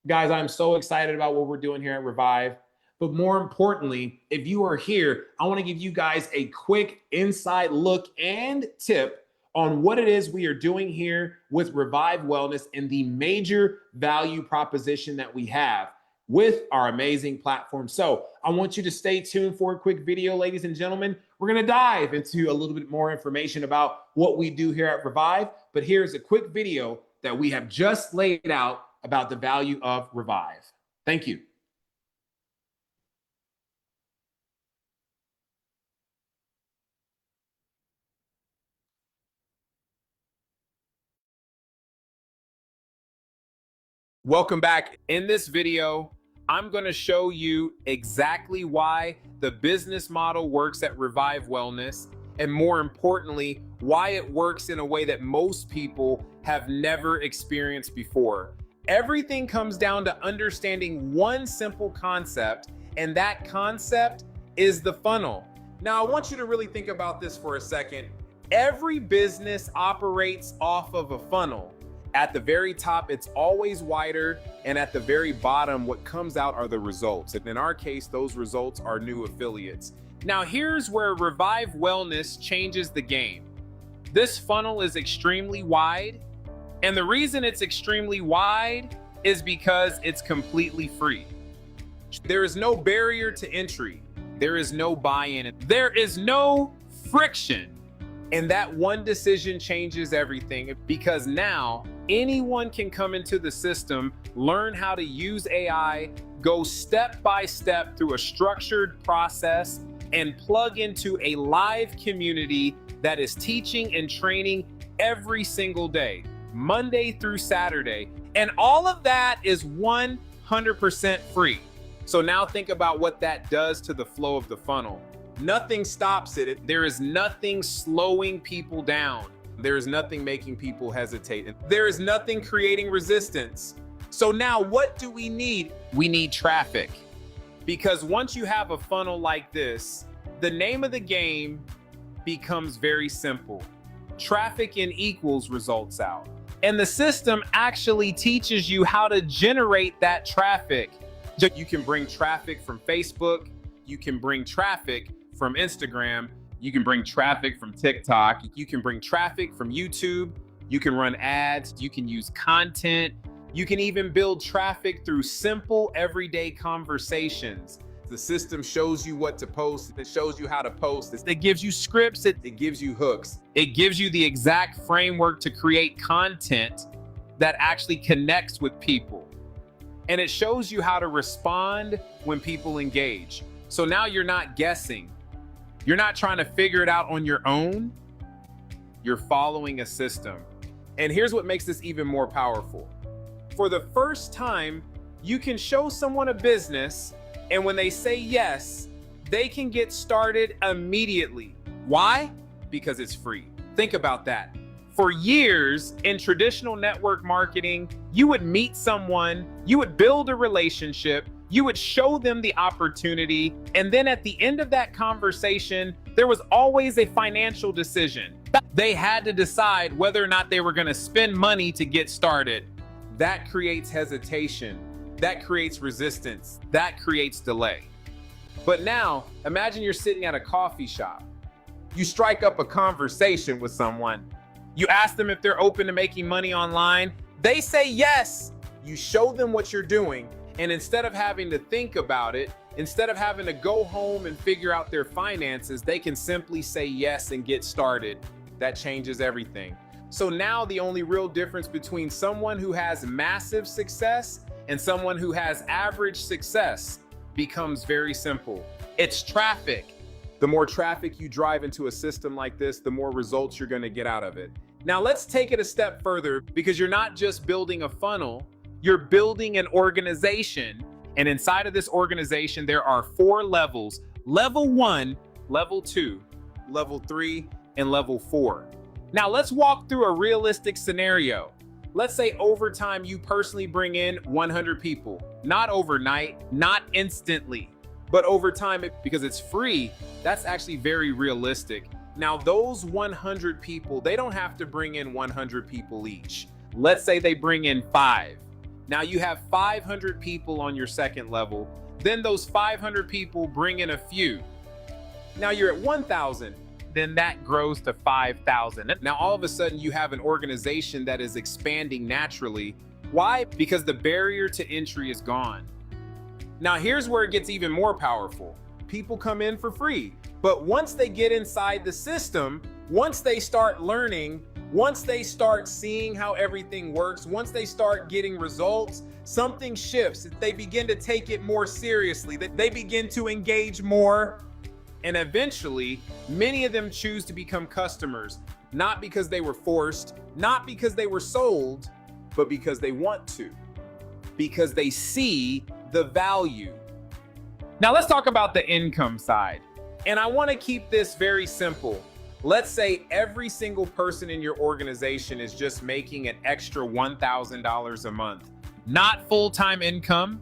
Guys, I'm so excited about what we're doing here at Revive. But more importantly, if you are here, I want to give you guys a quick inside look and tip on what it is we are doing here with Revive Wellness and the major value proposition that we have with our amazing platform. So I want you to stay tuned for a quick video, ladies and gentlemen. We're going to dive into a little bit more information about what we do here at Revive. But here's a quick video that we have just laid out about the value of Revive. Thank you. Welcome back. In this video, I'm going to show you exactly why the business model works at Revive Wellness, and more importantly, why it works in a way that most people have never experienced before. Everything comes down to understanding one simple concept, and that concept is the funnel. Now, I want you to really think about this for a second. Every business operates off of a funnel. At the very top, it's always wider, and at the very bottom, what comes out are the results. And in our case, those results are new affiliates. Now, here's where Revive Wellness changes the game. This funnel is extremely wide, and the reason it's extremely wide is because it's completely free. There is no barrier to entry. There is no buy-in. There is no friction. And that one decision changes everything, because now anyone can come into the system, learn how to use AI, go step by step through a structured process, and plug into a live community that is teaching and training every single day, Monday through Saturday. And all of that is 100% free. So now think about what that does to the flow of the funnel. Nothing stops it. There is nothing slowing people down. There is nothing making people hesitate. There is nothing creating resistance. So now what do we need? We need traffic. Because once you have a funnel like this, the name of the game becomes very simple. Traffic in equals results out. And the system actually teaches you how to generate that traffic. You can bring traffic from Facebook. You can bring traffic from Instagram. You can bring traffic from TikTok. You can bring traffic from YouTube. You can run ads. You can use content. You can even build traffic through simple everyday conversations. The system shows you what to post. It shows you how to post. It gives you scripts. It gives you hooks. It gives you the exact framework to create content that actually connects with people. And it shows you how to respond when people engage. So now you're not guessing. You're not trying to figure it out on your own. You're following a system. And here's what makes this even more powerful. For the first time, you can show someone a business, and when they say yes, they can get started immediately. Why? Because it's free. Think about that. For years in traditional network marketing, you would meet someone, you would build a relationship, you would show them the opportunity, and then at the end of that conversation, there was always a financial decision. They had to decide whether or not they were going to spend money to get started. That creates hesitation. That creates resistance. That creates delay. But now, imagine you're sitting at a coffee shop. You strike up a conversation with someone. You ask them if they're open to making money online. They say yes. You show them what you're doing. And instead of having to think about it, instead of having to go home and figure out their finances, they can simply say yes and get started. That changes everything. So now the only real difference between someone who has massive success and someone who has average success becomes very simple. It's traffic. The more traffic you drive into a system like this, the more results you're going to get out of it. Now let's take it a step further, because you're not just building a funnel, you're building an organization. And inside of this organization, there are 4 levels: level 1, level 2, level 3, and level 4. Now let's walk through a realistic scenario. Let's say over time, you personally bring in 100 people, not overnight, not instantly, but over time, because it's free, that's actually very realistic. Now, those 100 people, they don't have to bring in 100 people each. Let's say they bring in 5. Now you have 500 people on your second level. Then those 500 people bring in a few. Now you're at 1,000. Then that grows to 5,000. Now all of a sudden you have an organization that is expanding naturally. Why? Because the barrier to entry is gone. Now here's where it gets even more powerful. People come in for free, but once they get inside the system, once they start learning, once they start seeing how everything works, once they start getting results, something shifts. They begin to take it more seriously. They begin to engage more. And eventually, many of them choose to become customers, not because they were forced, not because they were sold, but because they want to, because they see the value. Now let's talk about the income side. And I want to keep this very simple. Let's say every single person in your organization is just making an extra $1,000 a month. Not full-time income,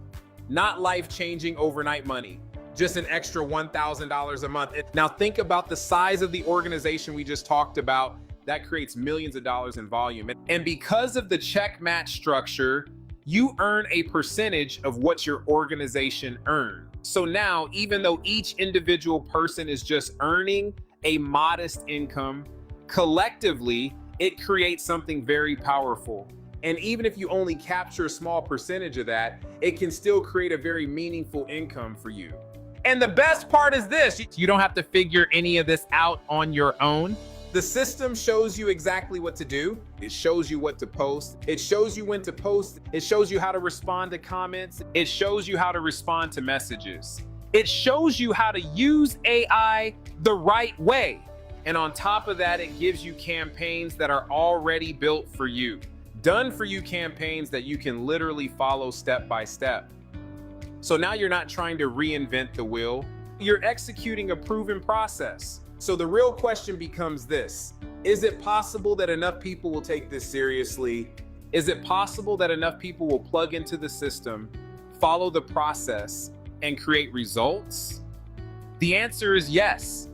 not life-changing overnight money. Just an extra $1,000 a month. Now think about the size of the organization we just talked about. That creates millions of dollars in volume. And because of the check match structure, you earn a percentage of what your organization earned. So now, even though each individual person is just earning a modest income, collectively, it creates something very powerful. And even if you only capture a small percentage of that, it can still create a very meaningful income for you. And the best part is this, you don't have to figure any of this out on your own. The system shows you exactly what to do. It shows you what to post. It shows you when to post. It shows you how to respond to comments. It shows you how to respond to messages. It shows you how to use AI the right way. And on top of that, it gives you campaigns that are already built for you. Done for you campaigns that you can literally follow step by step. So now you're not trying to reinvent the wheel. You're executing a proven process. So the real question becomes this: is it possible that enough people will take this seriously? Is it possible that enough people will plug into the system, follow the process, and create results? The answer is yes.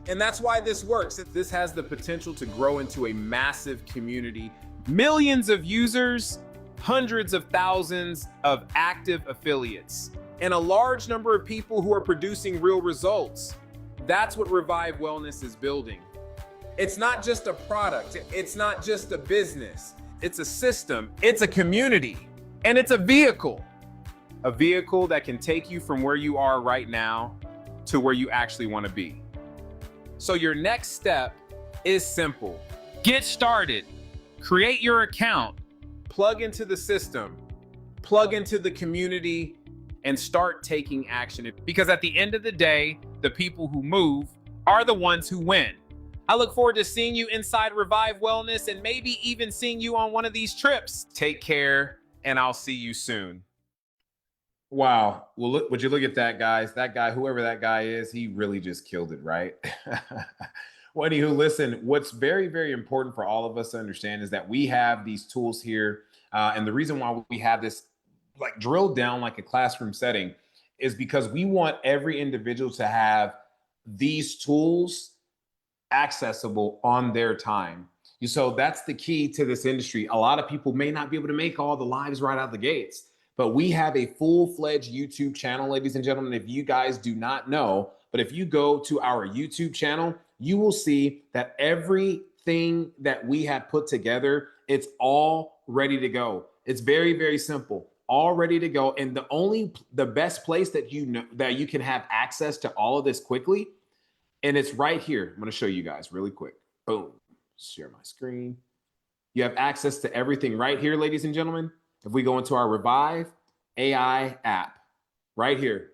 And that's why this works. This has the potential to grow into a massive community, millions of users, hundreds of thousands of active affiliates, and a large number of people who are producing real results. That's what Revive Wellness is building. It's not just a product. It's not just a business. It's a system. It's a community. And it's a vehicle. A vehicle that can take you from where you are right now to where you actually want to be. So your next step is simple. Get started. Create your account. Plug into the system. Plug into the community. And start taking action. Because at the end of the day, the people who move are the ones who win. I look forward to seeing you inside Revive Wellness and maybe even seeing you on one of these trips. Take care, and I'll see you soon. Wow. Well, look, would you look at that, guys? That guy, whoever that guy is, he really just killed it, right? Well, anywho, listen, what's very, very important for all of us to understand is that we have these tools here. And the reason why we have this like drilled down like a classroom setting is because we want every individual to have these tools accessible on their time. So that's the key to this industry. A lot of people may not be able to make all the lives right out the gates, but we have a full-fledged YouTube channel, ladies and gentlemen. If you guys do not know, but if you go to our YouTube channel, you will see that everything that we have put together, it's all ready to go. It's very, very simple. All ready to go. And the best place that you know that you can have access to all of this quickly, and it's right here. I'm going to show you guys really quick. Boom. Share my screen. You have access to everything right here, ladies and gentlemen. If we go into our Revive AI app, right here,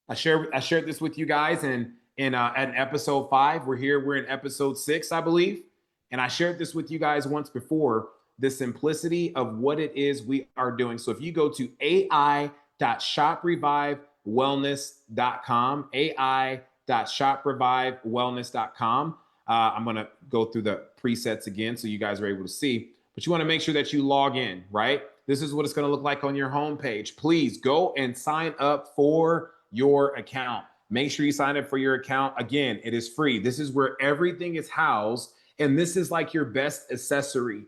I shared this with you guys in episode 5. We're in episode 6, I believe, and I shared this with you guys once before. The simplicity of what it is we are doing. So if you go to ai.shoprevivewellness.com, ai.shoprevivewellness.com, I'm going to go through the presets again so you guys are able to see, but you want to make sure that you log in, right? This is what it's going to look like on your homepage. Please go and sign up for your account. Make sure you sign up for your account. Again, it is free. This is where everything is housed, and this is like your best accessory.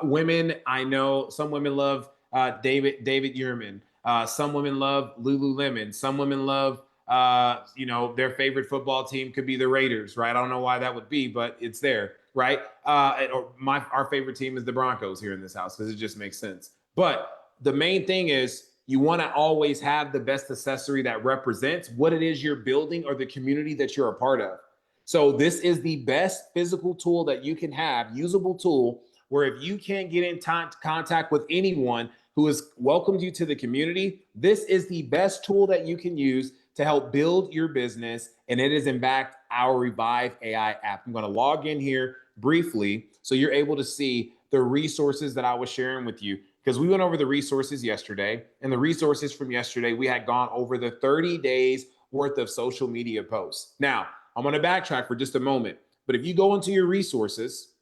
Women, I know some women love David Yurman. Some women love Lululemon. Some women love, their favorite football team could be the Raiders, right? I don't know why that would be, but it's there, right? Our favorite team is the Broncos here in this house because it just makes sense. But the main thing is you want to always have the best accessory that represents what it is you're building or the community that you're a part of. So this is the best physical tool that you can have, usable tool, where if you can't get in contact with anyone who has welcomed you to the community, this is the best tool that you can use to help build your business. And it is in fact our Revive AI app. I'm going to log in here briefly so you're able to see the resources that I was sharing with you, because we went over the resources yesterday, and the resources from yesterday, we had gone over the 30 days worth of social media posts. Now, I'm going to backtrack for just a moment, but if you go into your resources,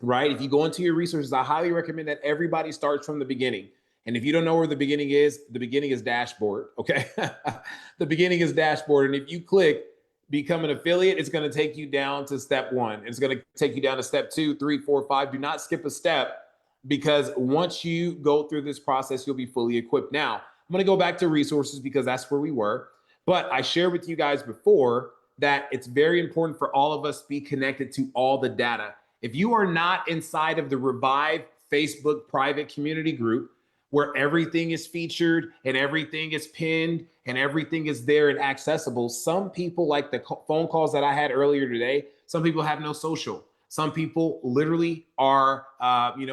right? If you go into your resources, I highly recommend that everybody starts from the beginning. And if you don't know where the beginning is dashboard, okay? The beginning is dashboard. And if you click become an affiliate, it's going to take you down to step 1. It's going to take you down to step 2, 3, 4, 5. Do not skip a step, because once you go through this process, you'll be fully equipped. Now, I'm going to go back to resources because that's where we were. But I shared with you guys before that it's very important for all of us to be connected to all the data. If you are not inside of the Revive Facebook private community group, where everything is featured and everything is pinned and everything is there and accessible, some people, like the phone calls that I had earlier today, some people have no social. Some people literally are,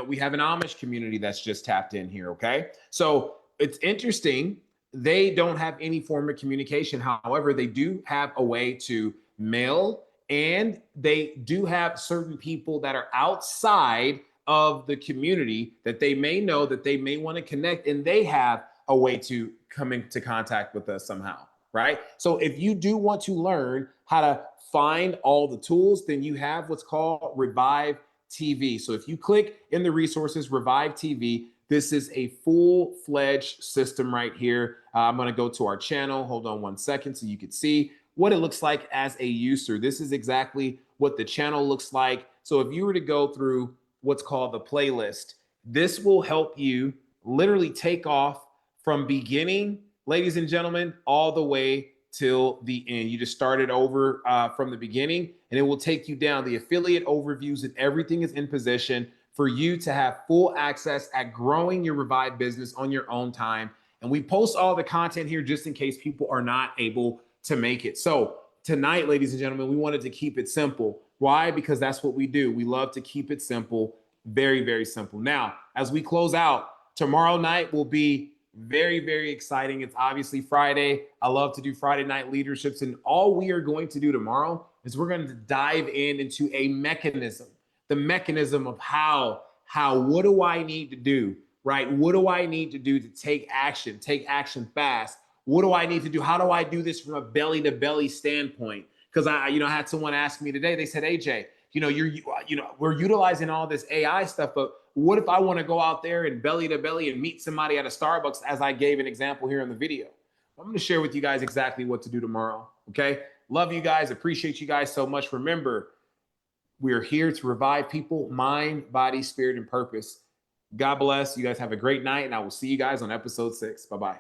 we have an Amish community that's just tapped in here, okay? So it's interesting. They don't have any form of communication. However, they do have a way to mail, and they do have certain people that are outside of the community that they may know, that they may want to connect, and they have a way to come into contact with us somehow, right? So if you do want to learn how to find all the tools, then you have what's called Revive TV. So if you click in the resources, Revive TV, this is a full-fledged system right here. I'm going to go to our channel. Hold on one second so you can see what it looks like as a user. This is exactly what the channel looks like. So if you were to go through what's called the playlist, this will help you literally take off from beginning, ladies and gentlemen, all the way till the end. You just start it over from the beginning, and it will take you down the affiliate overviews, and everything is in position for you to have full access at growing your Revive business on your own time. And we post all the content here just in case people are not able to make it. So tonight, ladies and gentlemen, we wanted to keep it simple. Why? Because that's what we do. We love to keep it simple, very, very simple. Now, as we close out, tomorrow night will be very, very exciting. It's obviously Friday. I love to do Friday night leaderships. And all we are going to do tomorrow is we're going to dive into a mechanism, the mechanism of how, what do I need to do, right? What do I need to do to take action fast? What do I need to do? How do I do this from a belly to belly standpoint? Because I had someone ask me today, they said, AJ, we're utilizing all this AI stuff, but what if I want to go out there and belly to belly and meet somebody at a Starbucks, as I gave an example here in the video? I'm going to share with you guys exactly what to do tomorrow. Okay. Love you guys. Appreciate you guys so much. Remember, we are here to revive people, mind, body, spirit, and purpose. God bless. You guys have a great night, and I will see you guys on episode 6. Bye-bye.